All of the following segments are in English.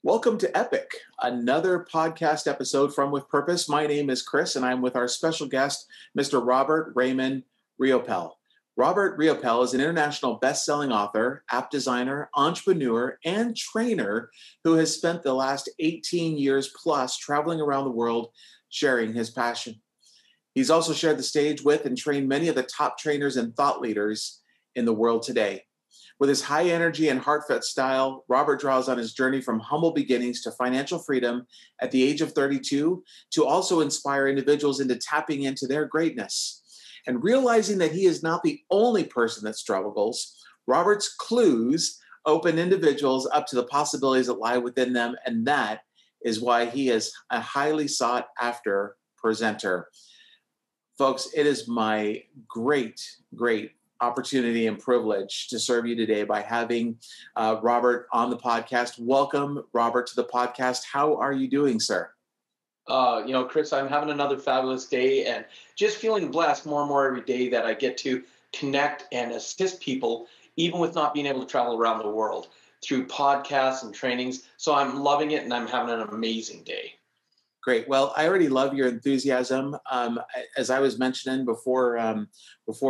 Welcome to E.P.I.C, another podcast episode from With Purpose. My name is Chris, and I'm with our special guest, Mr. Robert Raymond Riopel. Robert Riopel is an international best-selling author, app designer, entrepreneur, and trainer who has spent the last 18 years plus traveling around the world sharing his passion. He's also shared the stage with and trained many of the top trainers and thought leaders in the world today. With his high energy and heartfelt style, Robert draws on his journey from humble beginnings to financial freedom at the age of 32 to also inspire individuals into tapping into their greatness. And realizing that he is not the only person that struggles, Robert's clues open individuals up to the possibilities that lie within them, and that is why he is a highly sought after presenter. Folks, it is my great opportunity and privilege to serve you today by having Robert on the podcast. Welcome, Robert, to the podcast. How are you doing, sir? Chris, I'm having another fabulous day and just feeling blessed more and more every day that I get to connect and assist people, even with not being able to travel around the world through podcasts and trainings. So I'm loving it and I'm having an amazing day. Great. Well, I already love your enthusiasm. As I was mentioning before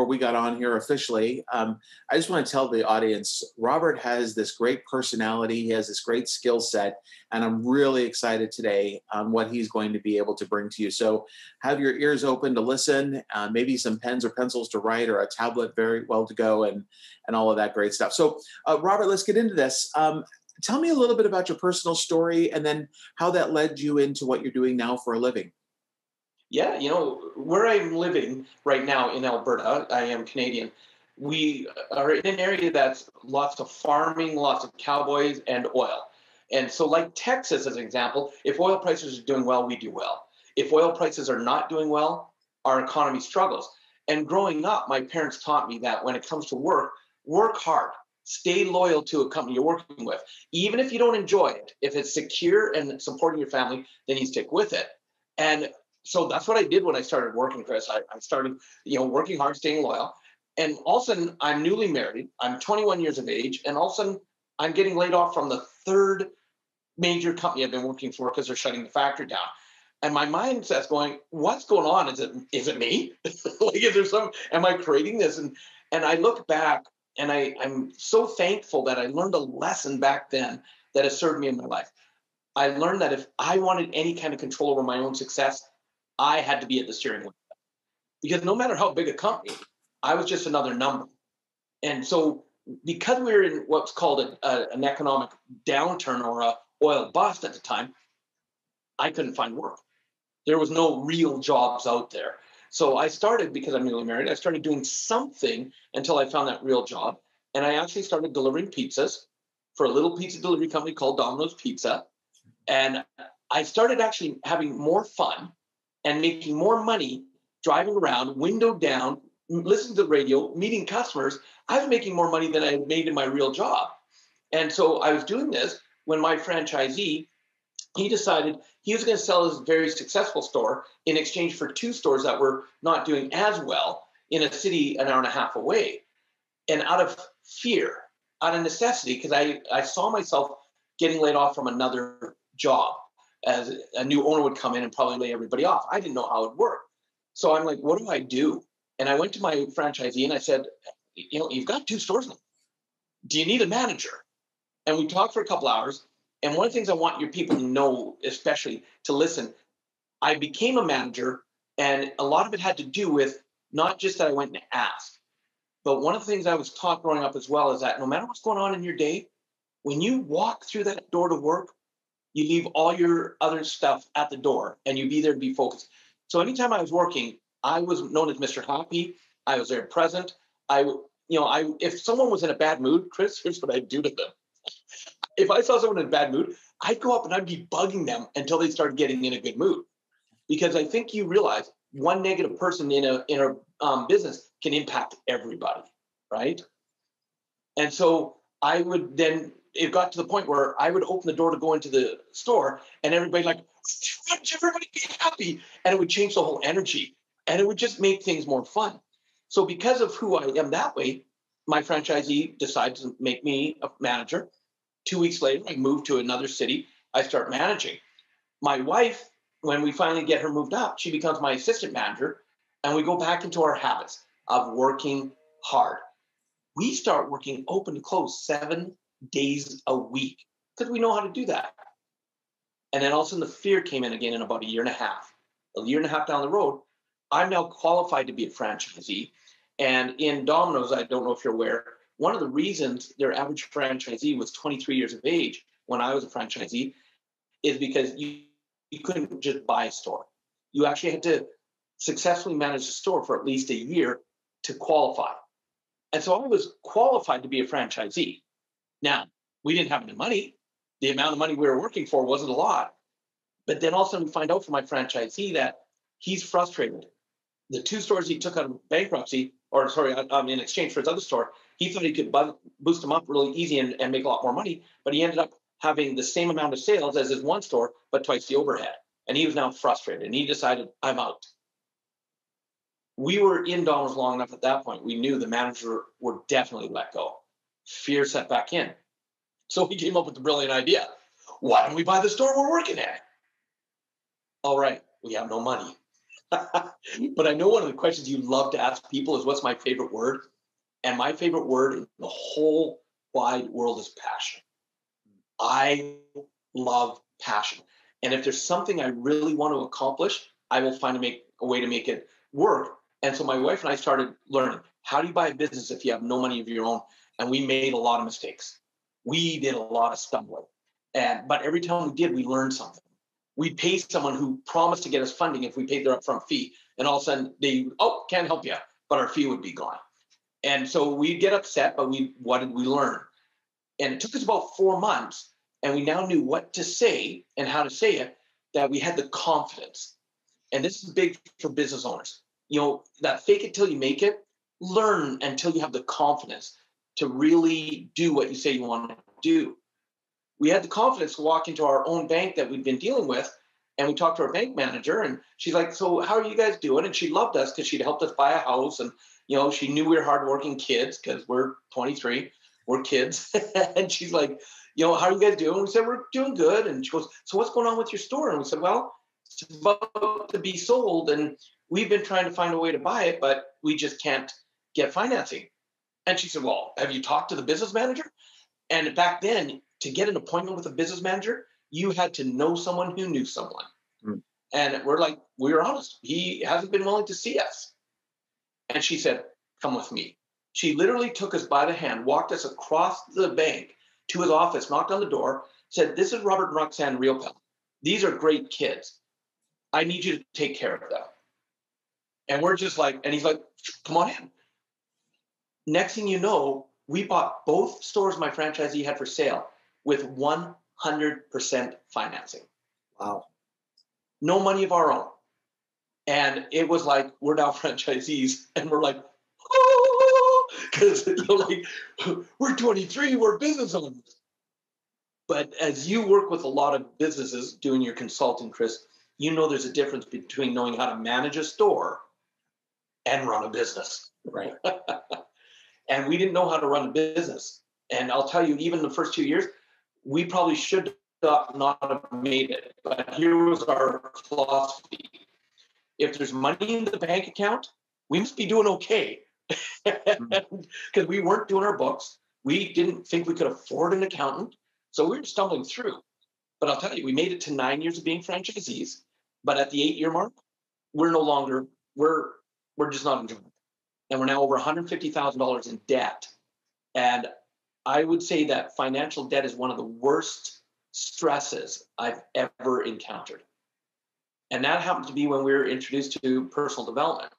we got on here officially, I just want to tell the audience, Robert has this great personality. He has this great skill set, and I'm really excited today on what he's going to be able to bring to you. So have your ears open to listen, maybe some pens or pencils to write or a tablet very well to go and all of that great stuff. So Robert, let's get into this. Tell me a little bit about your personal story and then how that led you into what you're doing now for a living. Yeah, where I'm living right now in Alberta, I am Canadian. We are in an area that's lots of farming, lots of cowboys and oil. And so like Texas, as an example, if oil prices are doing well, we do well. If oil prices are not doing well, our economy struggles. And growing up, my parents taught me that when it comes to work hard. Stay loyal to a company you're working with. Even if you don't enjoy it, if it's secure and supporting your family, then you stick with it. And so that's what I did when I started working, Chris. I started, working hard, staying loyal. And all of a sudden, I'm newly married. I'm 21 years of age. And all of a sudden, I'm getting laid off from the third major company I've been working for because they're shutting the factory down. And my mindset's going, what's going on? Is it me? Am I creating this? And I look back, and I'm so thankful that I learned a lesson back then that has served me in my life. I learned that if I wanted any kind of control over my own success, I had to be at the steering wheel. Because no matter how big a company, I was just another number. And so because we were in what's called an economic downturn or a oil bust at the time, I couldn't find work. There was no real jobs out there. So I started, because I'm newly married, I started doing something until I found that real job. And I actually started delivering pizzas for a little pizza delivery company called Domino's Pizza. And I started actually having more fun and making more money driving around, window down, listening to the radio, meeting customers. I was making more money than I had made in my real job. And so I was doing this when my franchisee, he decided he was going to sell his very successful store in exchange for two stores that were not doing as well in a city an hour and a half away. And out of fear, out of necessity, because I saw myself getting laid off from another job, as a new owner would come in and probably lay everybody off. I didn't know how it would work. So I'm like, what do I do? And I went to my franchisee and I said, you've got two stores now. Do you need a manager? And we talked for a couple hours. And one of the things I want your people to know, especially to listen, I became a manager, and a lot of it had to do with not just that I went and asked, but one of the things I was taught growing up as well is that no matter what's going on in your day, when you walk through that door to work, you leave all your other stuff at the door and you be there to be focused. So anytime I was working, I was known as Mr. Happy. I was there present. If someone was in a bad mood, Chris, here's what I'd do to them. If I saw someone in a bad mood, I'd go up and I'd be bugging them until they started getting in a good mood. Because I think you realize one negative person in a business can impact everybody, right? And so I would then, it got to the point where I would open the door to go into the store and everybody everybody be happy. And it would change the whole energy and it would just make things more fun. So because of who I am that way, my franchisee decided to make me a manager. 2 weeks later, I moved to another city I start managing. My wife, when we finally get her moved up, she becomes my assistant manager, and we go back into our habits of working hard. We start working open to close 7 days a week because we know how to do that. And then all of a sudden the fear came in again in about a year and a half. A year and a half down the road, I'm now qualified to be a franchisee. And in Domino's, I don't know if you're aware, one of the reasons their average franchisee was 23 years of age when I was a franchisee is because you couldn't just buy a store. You actually had to successfully manage a store for at least a year to qualify. And so I was qualified to be a franchisee. Now, we didn't have any money. The amount of money we were working for wasn't a lot. But then all of a sudden we find out from my franchisee that he's frustrated. The 2 stores he took out of bankruptcy, or sorry, in exchange for his other store, he thought he could boost them up really easy and make a lot more money. But he ended up having the same amount of sales as his one store, but twice the overhead. And he was now frustrated, and he decided, I'm out. We were in Domino's long enough at that point. We knew the manager would definitely let go. Fear set back in. So he came up with the brilliant idea. Why don't we buy the store we're working at? All right, we have no money. But I know one of the questions you love to ask people is, what's my favorite word? And my favorite word in the whole wide world is passion. I love passion. And if there's something I really want to accomplish, I will find a way to make it work. And so my wife and I started learning, how do you buy a business if you have no money of your own? And we made a lot of mistakes. We did a lot of stumbling. But every time we did, we learned something. We'd pay someone who promised to get us funding if we paid their upfront fee. And all of a sudden can't help you, but our fee would be gone. And so we'd get upset, but what did we learn? And it took us about 4 months, and we now knew what to say and how to say it, that we had the confidence. And this is big for business owners. That fake it till you make it, learn until you have the confidence to really do what you say you want to do. We had the confidence to walk into our own bank that we'd been dealing with, and we talked to our bank manager, and she's like, so how are you guys doing? And she loved us because she'd helped us buy a house, and she knew we were hardworking kids because we're 23, we're kids. And she's like, how are you guys doing? We said, we're doing good. And she goes, so what's going on with your store? And we said, well, it's about to be sold, and we've been trying to find a way to buy it, but we just can't get financing. And she said, well, have you talked to the business manager? And back then, to get an appointment with a business manager, you had to know someone who knew someone. Mm. And we were honest. He hasn't been willing to see us. And she said, come with me. She literally took us by the hand, walked us across the bank to his office, knocked on the door, said, this is Robert and Roxanne Riopel. These are great kids. I need you to take care of them. And we're just and he's like, come on in. Next thing you know, we bought both stores my franchisee had for sale with 100% financing. Wow. No money of our own. And it was like, we're now franchisees, and we're like, oh, because we're 23, we're business owners. But as you work with a lot of businesses doing your consulting, Chris, there's a difference between knowing how to manage a store and run a business. Right. And we didn't know how to run a business. And I'll tell you, even the first 2 years, we probably should not have made it. But here was our philosophy. If there's money in the bank account, we must be doing okay. Because we weren't doing our books. We didn't think we could afford an accountant. So we were stumbling through. But I'll tell you, we made it to 9 years of being franchisees. But at the 8-year mark, we're just not enjoying it. And we're now over $150,000 in debt. And I would say that financial debt is one of the worst stresses I've ever encountered. And that happened to be when we were introduced to personal development.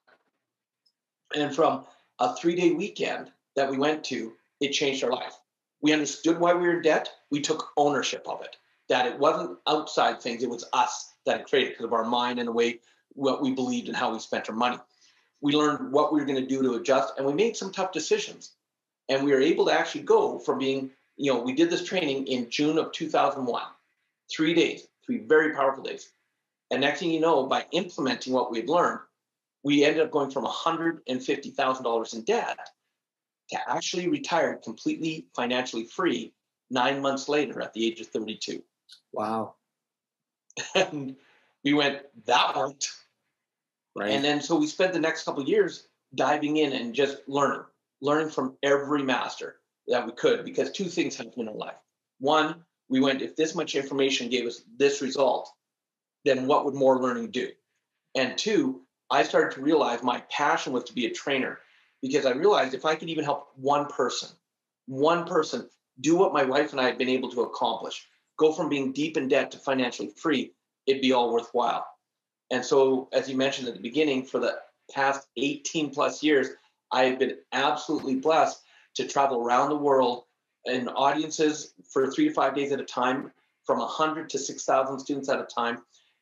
And from a 3-day weekend that we went to, it changed our life. We understood why we were in debt. We took ownership of it, that it wasn't outside things. It was us that created because of our mind and the way what we believed and how we spent our money. We learned what we were going to do to adjust, and we made some tough decisions. And we were able to actually go from being, we did this training in June of 2001, 3 days, 3 very powerful days. And next thing you know, by implementing what we had learned, we ended up going from $150,000 in debt to actually retired completely financially free 9 months later at the age of 32. Wow. And we went, that worked. And Right. then so we spent the next couple of years diving in and just learning from every master that we could, because two things happened in our life. One, we went, if this much information gave us this result, then what would more learning do? And two, I started to realize my passion was to be a trainer, because I realized if I could even help one person do what my wife and I had been able to accomplish, go from being deep in debt to financially free, it'd be all worthwhile. And so, as you mentioned at the beginning, for the past 18 plus years, I have been absolutely blessed to travel around the world in audiences for 3 to 5 days at a time, from 100 to 6,000 students at a time.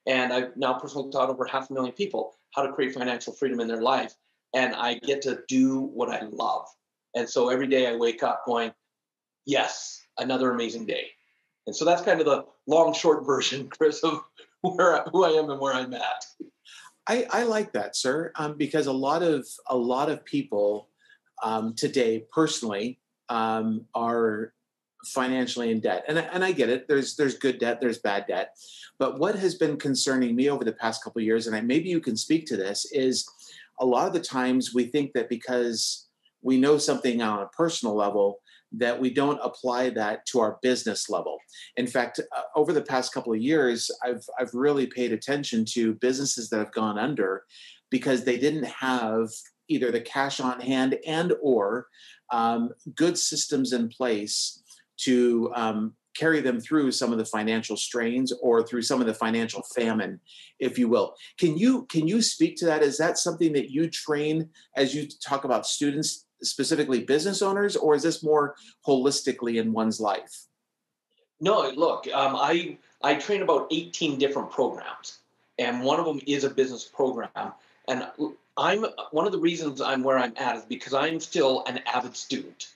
And I've now personally taught over 500,000 people how to create financial freedom in their life. And I get to do what I love. And so every day I wake up going, yes, another amazing day. And so that's kind of the long, short version, Chris, of who I am and where I'm at. I like that, sir, because a lot of people today, personally, are financially in debt, and I get it. There's good debt, there's bad debt, but what has been concerning me over the past couple of years, and maybe you can speak to this, is a lot of the times we think that because we know something on a personal level, that we don't apply that to our business level. In fact, over the past couple of years, I've really paid attention to businesses that have gone under because they didn't have either the cash on hand and or good systems in place to carry them through some of the financial strains or through some of the financial famine, if you will. Can you speak to that? Is that something that you train as you talk about students, specifically business owners, or is this more holistically in one's life? No, look, I train about 18 different programs, and one of them is a business program. And I'm one of the reasons I'm where I'm at is because I'm still an avid student.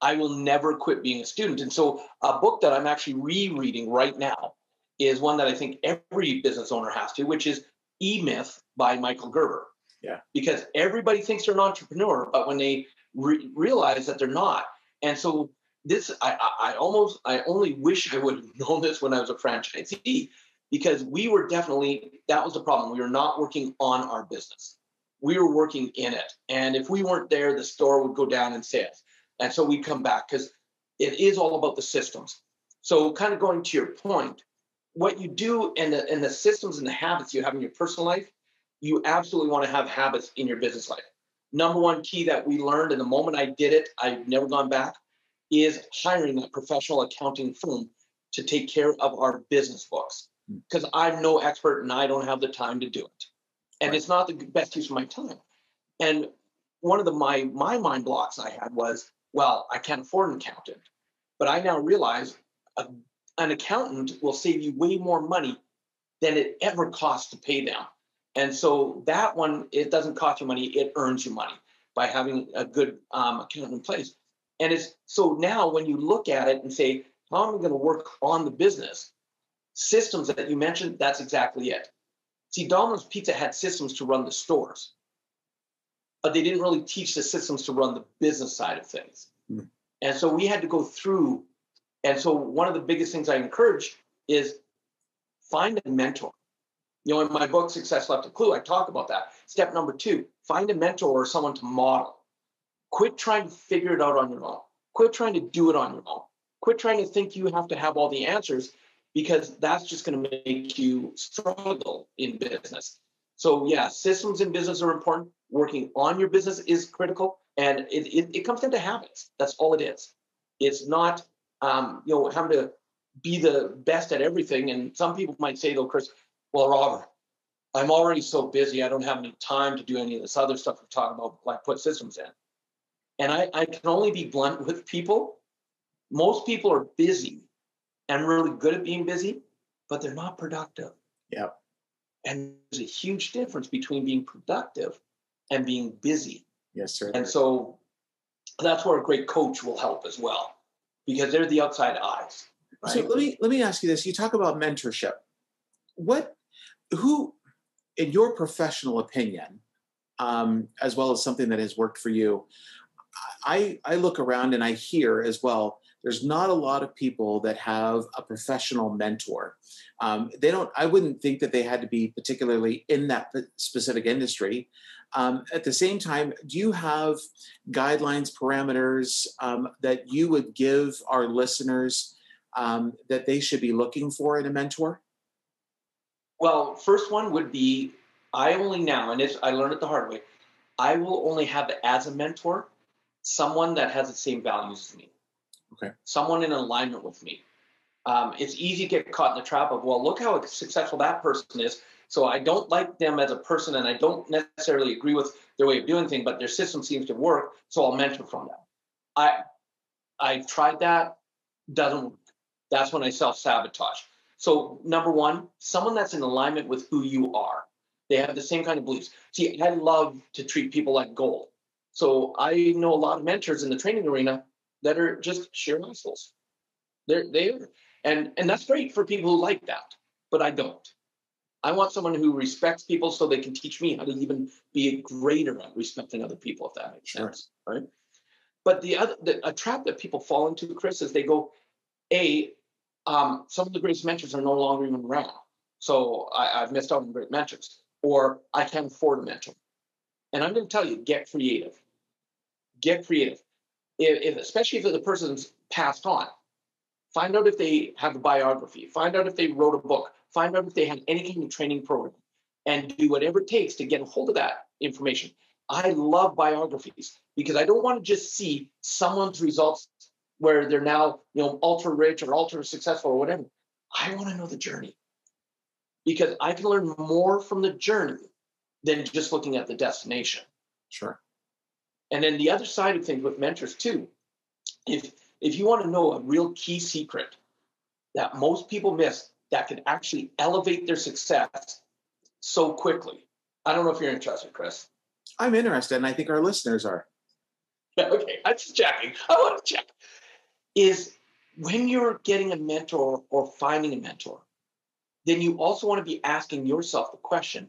I will never quit being a student. And so, a book that I'm actually rereading right now is one that I think every business owner has to, which is E-Myth by Michael Gerber. Yeah. Because everybody thinks they're an entrepreneur, but when they realize that they're not. And so this, I only wish I would have known this when I was a franchisee, because we were definitely, that was the problem. We were not working on our business. We were working in it. And if we weren't there, the store would go down in sales. And so we come back because it is all about the systems. So kind of going to your point, what you do and the systems and the habits you have in your personal life, you absolutely want to have habits in your business life. Number one key that we learned, and the moment I did it, I've never gone back, is hiring a professional accounting firm to take care of our business books. Because I'm no expert and I don't have the time to do it. And Right. it's not the best use of my time. And one of my mind blocks I had was, well, I can't afford an accountant. But I now realize a, an accountant will save you way more money than it ever costs to pay them. And so that one, it doesn't cost you money, it earns you money by having a good accountant in place. And it's so now when you look at it and say, how am I going to work on the business? Systems that you mentioned, that's exactly it. See, Domino's Pizza had systems to run the stores, but they didn't really teach the systems to run the business side of things. Mm. And so we had to go through. And so one of the biggest things I encourage is find a mentor. You know, in my book, Success Left a Clue, I talk about that. Step number 2, find a mentor or someone to model. Quit trying to figure it out on your own. Quit trying to do it on your own. Quit trying to think you have to have all the answers, because that's just going to make you struggle in business. So yeah, systems in business are important. Working on your business is critical, and it comes down to habits. That's all it is. It's not having to be the best at everything. And some people might say though, Chris, well, Robert, I'm already so busy. I don't have any time to do any of this other stuff we're talking about, like put systems in. And I can only be blunt with people. Most people are busy and really good at being busy, but they're not productive. Yeah. And there's a huge difference between being productive and being busy. Yes, sir. And so that's where a great coach will help as well, because they're the outside eyes. Right? So let me ask you this. You talk about mentorship. Who, in your professional opinion, as well as something that has worked for you, I look around and I hear as well there's not a lot of people that have a professional mentor. They don't, I wouldn't think that they had to be particularly in that specific industry. At the same time, do you have guidelines, parameters that you would give our listeners that they should be looking for in a mentor? Well, first one would be, I only now, and I learned it the hard way, I will only have as a mentor someone that has the same values as me. Okay. Someone in alignment with me. It's easy to get caught in the trap of, well, look how successful that person is. So I don't like them as a person, and I don't necessarily agree with their way of doing things, but their system seems to work, so I'll mentor from them. I've tried that, doesn't work. That's when I self-sabotage. So number one, someone that's in alignment with who you are. They have the same kind of beliefs. See, I love to treat people like gold. So I know a lot of mentors in the training arena that are just sheer assholes. They are. And that's great for people who like that, but I don't. I want someone who respects people so they can teach me how to even be greater at respecting other people, if that makes sense, right? But a trap that people fall into, Chris, is they go, some of the greatest mentors are no longer even around. So I've missed out on great mentors, or I can't afford a mentor. And I'm going to tell you, get creative. Get creative. Especially if the person's passed on. Find out if they have a biography. Find out if they wrote a book. Find out if they have any kind of training program, and do whatever it takes to get a hold of that information. I love biographies because I don't want to just see someone's results where they're now, ultra rich or ultra successful or whatever. I want to know the journey, because I can learn more from the journey than just looking at the destination. Sure. And then the other side of things with mentors too, if you want to know a real key secret that most people miss that could actually elevate their success so quickly. I don't know if you're interested, Chris. I'm interested, and I think our listeners are. Okay, I'm just checking. I want to check. Is when you're getting a mentor or finding a mentor, then you also want to be asking yourself the question,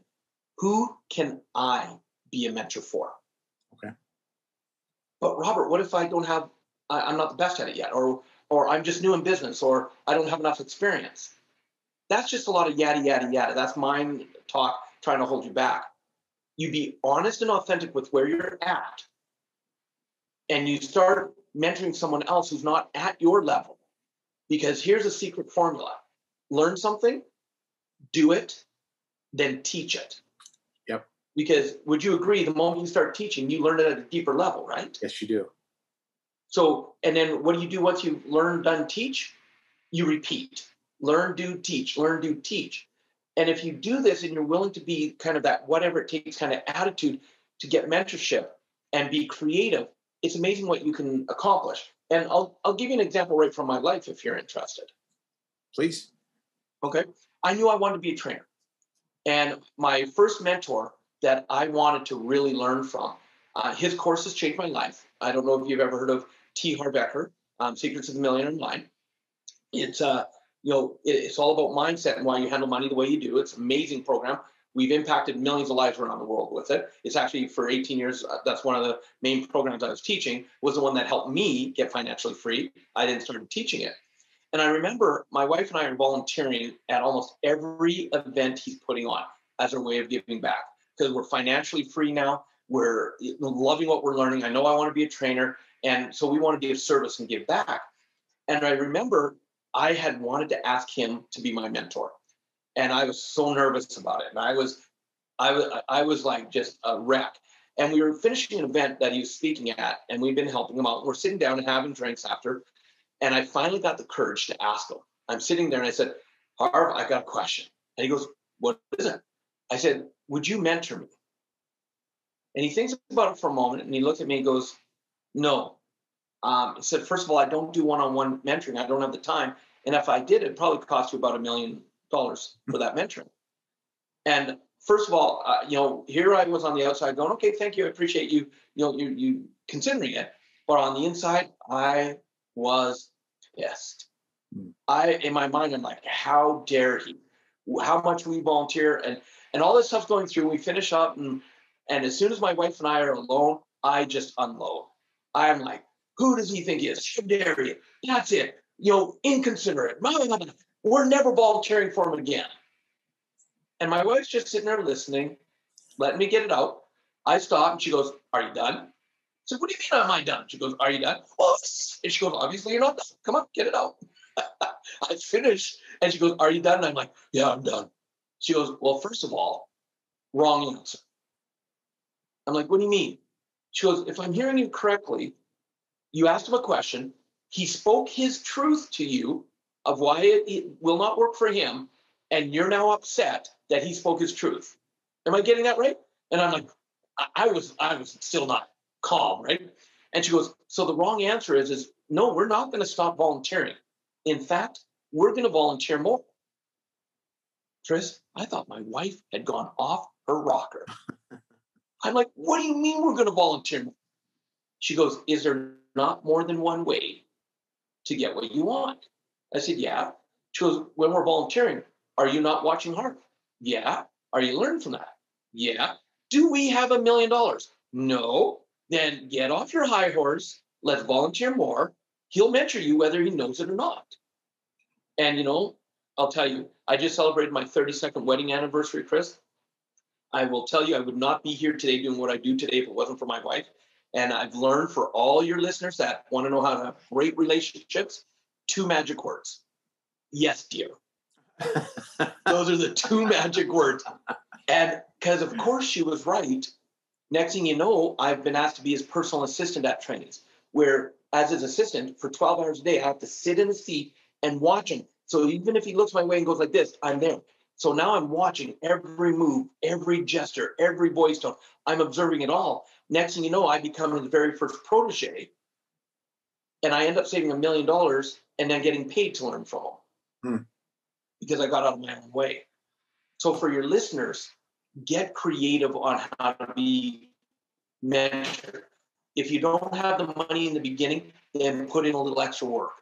who can I be a mentor for? Okay. But Robert, what if I'm not the best at it yet, or I'm just new in business, or I don't have enough experience? That's just a lot of yada, yada, yada. That's mind talk trying to hold you back. You be honest and authentic with where you're at, and you start mentoring someone else who's not at your level. Because here's a secret formula. Learn something, do it, then teach it. Yep. Because would you agree, the moment you start teaching, you learn it at a deeper level, right? Yes, you do. So, and then what do you do once you learn, done, teach? You repeat. Learn, do, teach. Learn, do, teach. And if you do this and you're willing to be kind of that whatever it takes kind of attitude to get mentorship and be creative, it's amazing what you can accomplish. And I'll give you an example right from my life if you're interested. Please. Okay. I knew I wanted to be a trainer. And my first mentor that I wanted to really learn from, his courses changed my life. I don't know if you've ever heard of T. Harv Eker, Secrets of the Millionaire Mind. It's it's all about mindset and why you handle money the way you do. It's an amazing program. We've impacted millions of lives around the world with it. It's actually for 18 years. That's one of the main programs I was teaching, was the one that helped me get financially free. I then started teaching it. And I remember my wife and I are volunteering at almost every event he's putting on as our way of giving back, because we're financially free now. We're loving what we're learning. I know I want to be a trainer. And so we want to give service and give back. And I remember I had wanted to ask him to be my mentor. And I was so nervous about it. And I was like just a wreck. And we were finishing an event that he was speaking at, and we've been helping him out. We're sitting down and having drinks after. And I finally got the courage to ask him. I'm sitting there and I said, Harv, I got a question. And he goes, what is it? I said, would you mentor me? And he thinks about it for a moment, and he looks at me and goes, no. He said, first of all, I don't do one-on-one mentoring. I don't have the time. And if I did, it'd probably cost you about $1 million for that mentoring. And first of all, here I was on the outside going, okay, thank you. I appreciate you, you considering it. But on the inside, I was pissed. In my mind, I'm like, how dare he? How much we volunteer and all this stuff's going through. We finish up, and as soon as my wife and I are alone, I just unload. I'm like, Who does he think he is? How dare you? That's it. Inconsiderate. Blah, blah, blah. We're never volunteering for him again. And my wife's just sitting there listening, letting me get it out. I stop and she goes, "Are you done?" I said, "What do you mean, am I done?" She goes, "Are you done?" Well, and she goes, "Obviously you're not done. Come on, get it out." I finished and she goes, "Are you done?" And I'm like, "Yeah, I'm done." She goes, "Well, first of all, wrong answer." I'm like, "What do you mean?" She goes, "If I'm hearing you correctly, you asked him a question. He spoke his truth to you of why it will not work for him. And you're now upset that he spoke his truth. Am I getting that right?" And I'm like, I was still not calm, right? And she goes, "So the wrong answer is no, we're not going to stop volunteering. In fact, we're going to volunteer more." Tris, I thought my wife had gone off her rocker. I'm like, "What do you mean we're going to volunteer more?" She goes, "Is there not more than one way to get what you want?" I said, "Yeah." She goes, "When we're volunteering, are you not watching hard?" "Yeah." "Are you learning from that?" "Yeah." "Do we have $1 million?" "No." "Then get off your high horse. Let's volunteer more. He'll mentor you whether he knows it or not." And I'll tell you, I just celebrated my 32nd wedding anniversary, Chris. I will tell you, I would not be here today doing what I do today if it wasn't for my wife. And I've learned, for all your listeners that want to know how to have great relationships, 2 magic words. Yes, dear. Those are the 2 magic words. And because, of course, she was right. Next thing you know, I've been asked to be his personal assistant at trainings, where as his assistant for 12 hours a day, I have to sit in the seat and watch him. So even if he looks my way and goes like this, I'm there. So now I'm watching every move, every gesture, every voice tone. I'm observing it all. Next thing you know, I become his very first protege, and I end up saving $1 million and then getting paid to learn from him because I got out of my own way. So for your listeners, get creative on how to be mentored. If you don't have the money in the beginning, then put in a little extra work.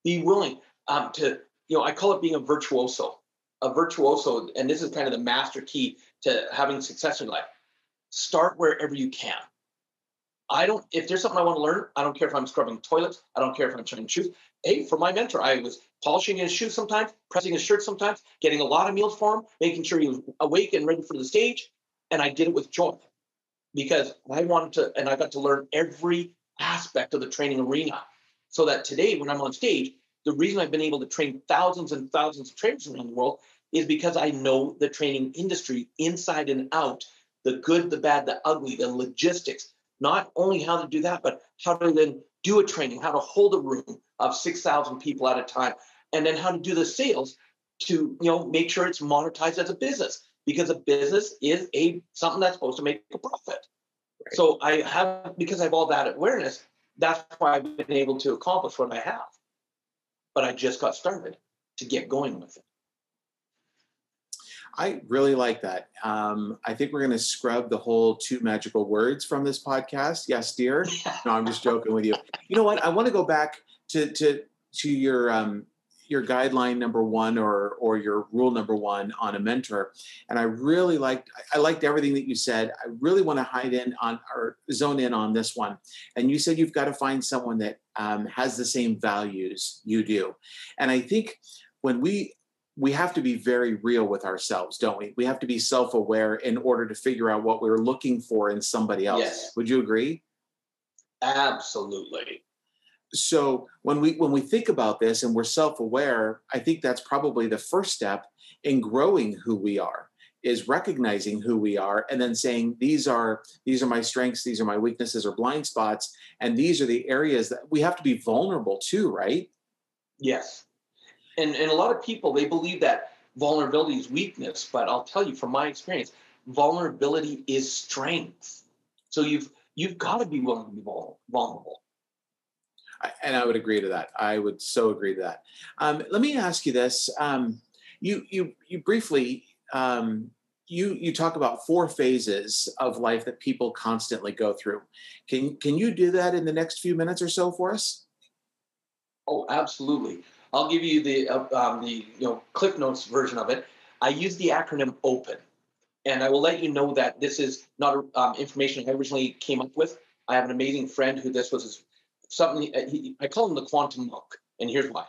Be willing to, I call it being a virtuoso. A virtuoso, and this is kind of the master key to having success in life. Start wherever you can. If there's something I want to learn, I don't care if I'm scrubbing toilets. I don't care if I'm turning shoes. Hey, for my mentor, I was polishing his shoes sometimes, pressing his shirt sometimes, getting a lot of meals for him, making sure he was awake and ready for the stage. And I did it with joy because I wanted to, and I got to learn every aspect of the training arena. So that today, when I'm on stage, the reason I've been able to train thousands and thousands of trainers around the world is because I know the training industry inside and out, the good, the bad, the ugly, the logistics. Not only how to do that, but how to then do a training, how to hold a room of 6,000 people at a time, and then how to do the sales to make sure it's monetized as a business, because a business is something that's supposed to make a profit. Right. So because I have all that awareness, that's why I've been able to accomplish what I have. But I just got started to get going with it. I really like that. I think we're going to scrub the whole 2 magical words from this podcast. Yes, dear. No, I'm just joking with you. You know what? I want to go back to your guideline number 1 or your rule number 1 on a mentor. And I liked everything that you said. I really want to zone in on this one. And you said you've got to find someone that has the same values you do. And I think when we have to be very real with ourselves, don't we? We have to be self-aware in order to figure out what we're looking for in somebody else. Yes. Would you agree? Absolutely. So when we think about this and we're self-aware, I think that's probably the first step in growing who we are, is recognizing who we are and then saying, these are my strengths, these are my weaknesses or blind spots, and these are the areas that we have to be vulnerable to, right? Yes. And a lot of people, they believe that vulnerability is weakness, but I'll tell you from my experience, vulnerability is strength. So you've got to be willing to be vulnerable. And I would agree to that. I would so agree to that. Let me ask you this. You briefly, you talk about 4 phases of life that people constantly go through. Can you do that in the next few minutes or so for us? Oh, absolutely. I'll give you the Cliff Notes version of it. I use the acronym OPEN, and I will let you know that this is not information I originally came up with. I have an amazing friend who this was his something, I call him the quantum monk. And here's why.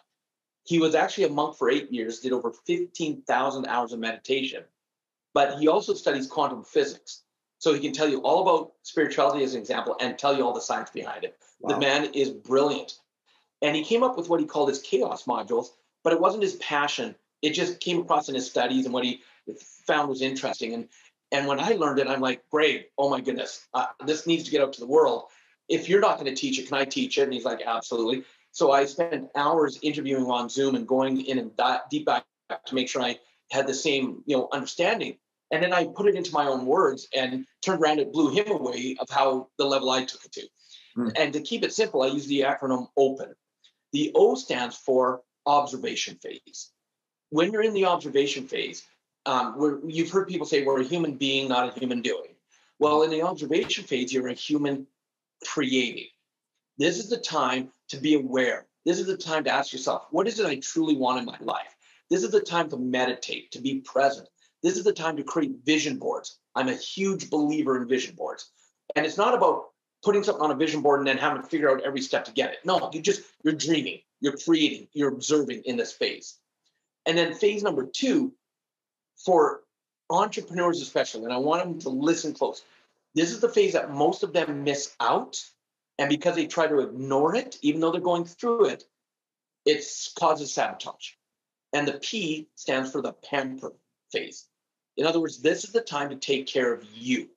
He was actually a monk for 8 years, did over 15,000 hours of meditation, but he also studies quantum physics. So he can tell you all about spirituality as an example and tell you all the science behind it. Wow. The man is brilliant. And he came up with what he called his chaos modules, but it wasn't his passion. It just came across in his studies and what he found was interesting. And when I learned it, I'm like, great, oh my goodness, this needs to get out to the world. If you're not going to teach it, can I teach it? And he's like, absolutely. So I spent hours interviewing on Zoom and going in and deep dive to make sure I had the same, understanding. And then I put it into my own words and turned around, it blew him away of how the level I took it to. And to keep it simple, I use the acronym OPEN. The O stands for observation phase. When you're in the observation phase, you've heard people say we're a human being, not a human doing. Well, in the observation phase, you're a human creating. This is the time to be aware. This is the time to ask yourself, what is it I truly want in my life? This is the time to meditate, to be present. This is the time to create vision boards. I'm a huge believer in vision boards. And it's not about putting something on a vision board and then having to figure out every step to get it. No, you're dreaming, you're creating, you're observing in this phase. And then phase number 2, for entrepreneurs especially, and I want them to listen close. This is the phase that most of them miss out. And because they try to ignore it, even though they're going through it, it causes sabotage. And the P stands for the pamper phase. In other words, this is the time to take care of you.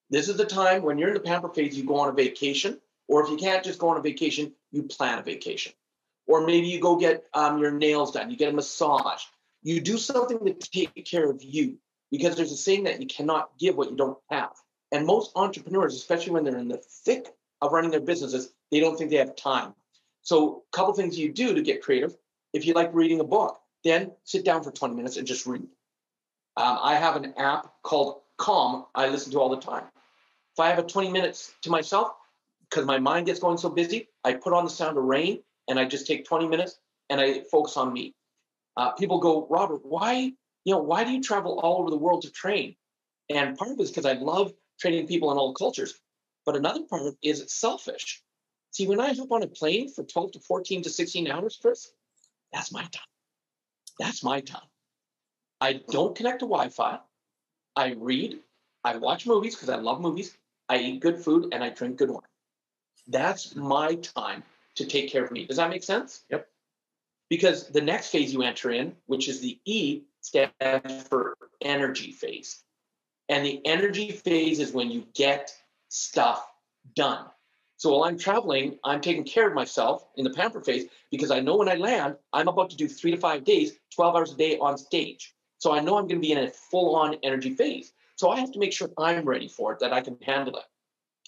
This is the time when you're in the pamper phase, you go on a vacation, or if you can't just go on a vacation, you plan a vacation. Or maybe you go get your nails done, you get a massage. You do something to take care of you, because there's a saying that you cannot give what you don't have. And most entrepreneurs, especially when they're in the thick of running their businesses, they don't think they have time. So a couple things you do to get creative. If you like reading a book, then sit down for 20 minutes and just read. I have an app called Calm I listen to all the time. If I have a 20 minutes to myself, because my mind gets going so busy, I put on the sound of rain and I just take 20 minutes and I focus on me. People go, Robert, why do you travel all over the world to train? And part of it is because I love training people in all cultures. But another part of it is it's selfish. See, when I hop on a plane for 12 to 14 to 16 hours, Chris, that's my time. That's my time. I don't connect to Wi-Fi. I read. I watch movies because I love movies. I eat good food and I drink good wine. That's my time to take care of me. Does that make sense? Yep. Because the next phase you enter in, which is the E, stands for energy phase. And the energy phase is when you get stuff done. So while I'm traveling, I'm taking care of myself in the pamper phase because I know when I land, I'm about to do 3 to 5 days, 12 hours a day on stage. So I know I'm going to be in a full-on energy phase. So I have to make sure I'm ready for it, that I can handle it.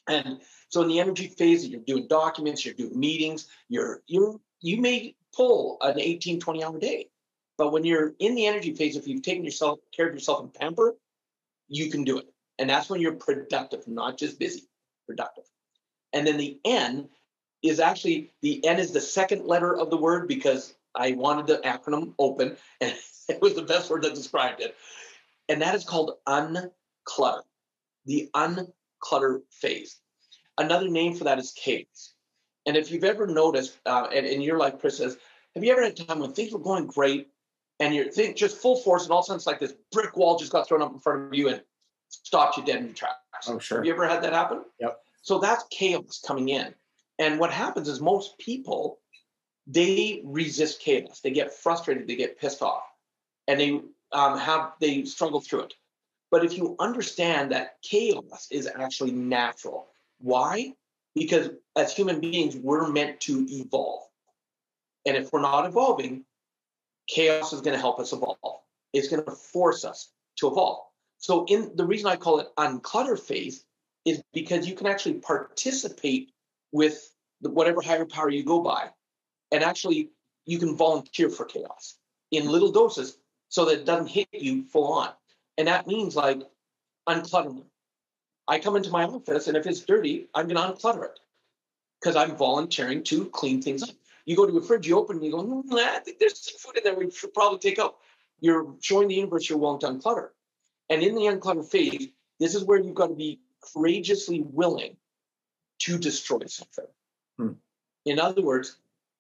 And so in the energy phase, you're doing documents, you're doing meetings, you may pull an 18, 20-hour day. But when you're in the energy phase, if you've taken care of yourself in pamper, you can do it. And that's when you're productive, not just busy, productive. And then the N is the N is the second letter of the word because I wanted the acronym open and it was the best word that described it. And that is called unclutter, the unclutter phase. Another name for that is chaos. And if you've ever noticed, and you're like Chris says, have you ever had a time when things were going great and you're just full force and all of a sudden it's like this brick wall just got thrown up in front of you and stopped you dead in your tracks? Oh, sure. Have you ever had that happen? Yep. So that's chaos coming in. And what happens is most people, they resist chaos. They get frustrated, they get pissed off, and they struggle through it. But if you understand that chaos is actually natural, why? Because as human beings, we're meant to evolve. And if we're not evolving, chaos is going to help us evolve. It's going to force us to evolve. So the reason I call it unclutter phase is because you can actually participate with whatever higher power you go by. And actually, you can volunteer for chaos in little doses so that it doesn't hit you full on. And that means like uncluttering. I come into my office, and if it's dirty, I'm going to unclutter it because I'm volunteering to clean things up. You go to a fridge, you open, and you go, I think there's some food in there we should probably take out. You're showing the universe you're willing to unclutter. And in the unclutter phase, this is where you've got to be courageously willing to destroy something. In other words,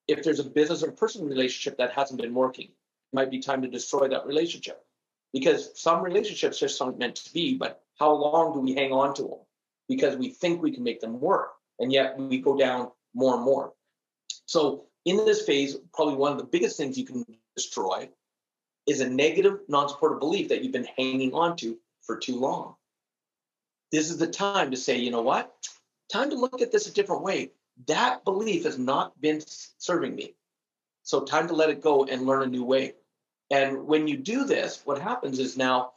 if there's a business or personal relationship that hasn't been working, it might be time to destroy that relationship. Because some relationships just aren't meant to be, but how long do we hang on to them? Because we think we can make them work, and yet we go down more and more. So in this phase, probably one of the biggest things you can destroy is a negative, non-supportive belief that you've been hanging on to for too long. This is the time to say, you know what? Time to look at this a different way. That belief has not been serving me. So time to let it go and learn a new way. And when you do this, what happens is now,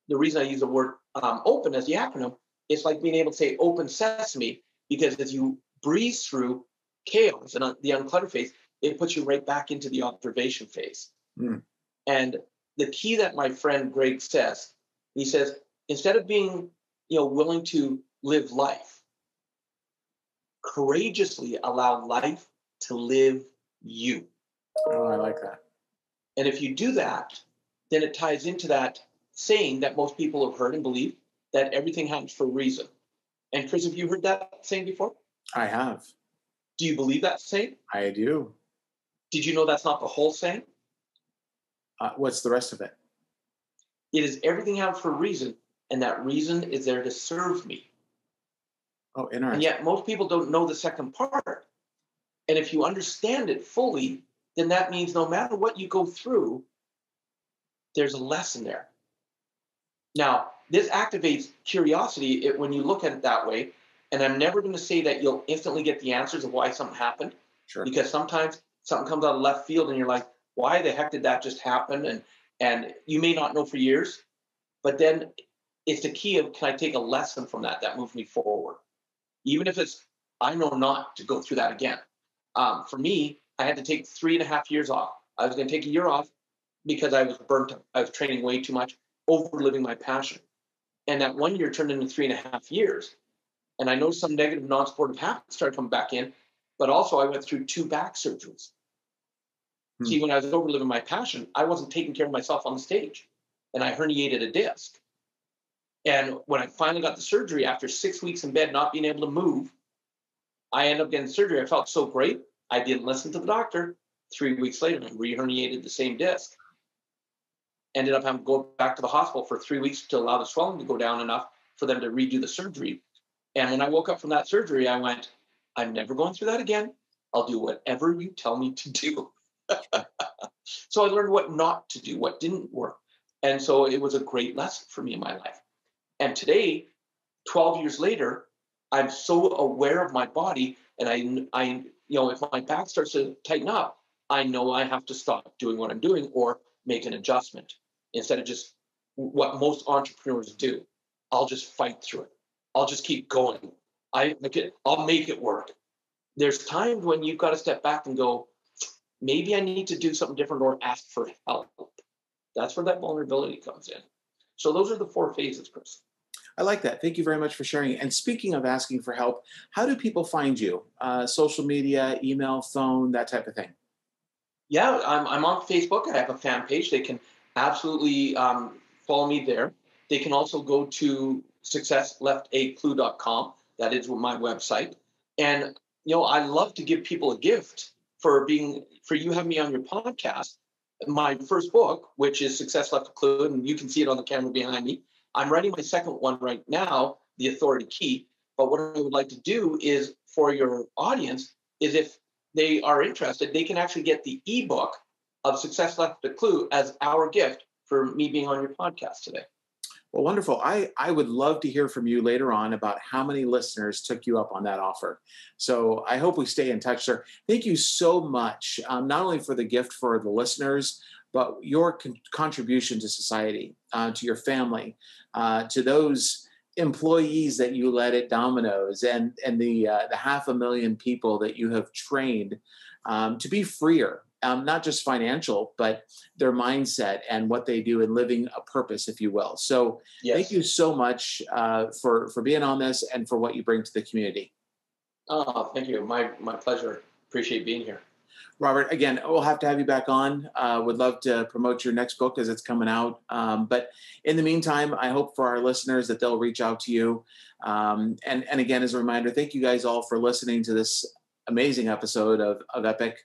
the reason I use the word open as the acronym, it's like being able to say open sesame, because as you breeze through chaos and the uncluttered phase, it puts you right back into the observation phase. Mm. And the key that my friend Greg says, he says, instead of being willing to live life, courageously allow life to live you. Oh, I like that. And if you do that, then it ties into that saying that most people have heard and believe, that everything happens for a reason. And Chris, have you heard that saying before? I have. Do you believe that saying? I do. Did you know that's not the whole saying? What's the rest of it? It is everything happens for a reason, and that reason is there to serve me. Oh, interesting. And yet most people don't know the second part. And if you understand it fully, then that means no matter what you go through, there's a lesson there. Now, this activates curiosity when you look at it that way. And I'm never going to say that you'll instantly get the answers of why something happened. Sure. Because sometimes something comes out of left field and you're like, why the heck did that just happen? And you may not know for years. But then it's the key of, can I take a lesson from that moves me forward? Even if it's, I know not to go through that again. For me, I had to take 3.5 years off. I was going to take a year off because I was burnt out. I was training way too much, overliving my passion. And that 1 year turned into 3.5 years. And I noticed some negative non-supportive habits started coming back in, but also I went through 2 back surgeries. See, when I was overliving my passion, I wasn't taking care of myself on the stage, and I herniated a disc. And when I finally got the surgery, after 6 weeks in bed, not being able to move, I ended up getting surgery. I felt so great. I didn't listen to the doctor. 3 weeks later, I re-herniated the same disc. Ended up having to go back to the hospital for 3 weeks to allow the swelling to go down enough for them to redo the surgery. And when I woke up from that surgery, I went, I'm never going through that again. I'll do whatever you tell me to do. So I learned what not to do, what didn't work. And so it was a great lesson for me in my life. And today, 12 years later, I'm so aware of my body, and I if my back starts to tighten up, I know I have to stop doing what I'm doing or make an adjustment instead of just what most entrepreneurs do. I'll just fight through it. I'll just keep going. I'll make it work. There's times when you've got to step back and go, maybe I need to do something different or ask for help. That's where that vulnerability comes in. So those are the 4 phases, Chris. I like that. Thank you very much for sharing. And speaking of asking for help, how do people find you? Social media, email, phone, that type of thing? Yeah, I'm on Facebook. I have a fan page. They can absolutely follow me there. They can also go to successleftaclue.com. That is my website. And, I love to give people a gift for you having me on your podcast. My first book, which is Success Left a Clue, and you can see it on the camera behind me. I'm writing my second one right now, The Authority Key. But what I would like to do is, for your audience, is if they are interested, they can actually get the ebook of Success Left a Clue as our gift for me being on your podcast today. Well, wonderful. I would love to hear from you later on about how many listeners took you up on that offer. So I hope we stay in touch, sir. Thank you so much, not only for the gift for the listeners, but your contribution to society, to your family, to those employees that you led at Domino's, and the 500,000 people that you have trained to be freer. Not just financial, but their mindset and what they do in living a purpose, if you will. So yes. Thank you so much for being on this and for what you bring to the community. Oh, thank you. My pleasure. Appreciate being here. Robert, again, we'll have to have you back on. Would love to promote your next book as it's coming out. But in the meantime, I hope for our listeners that they'll reach out to you. And again, as a reminder, thank you guys all for listening to this amazing episode of Epic.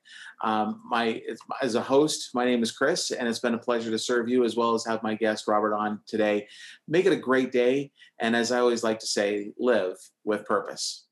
As a host, my name is Chris, and it's been a pleasure to serve you as well as have my guest Robert on today. Make it a great day. And as I always like to say, live with purpose.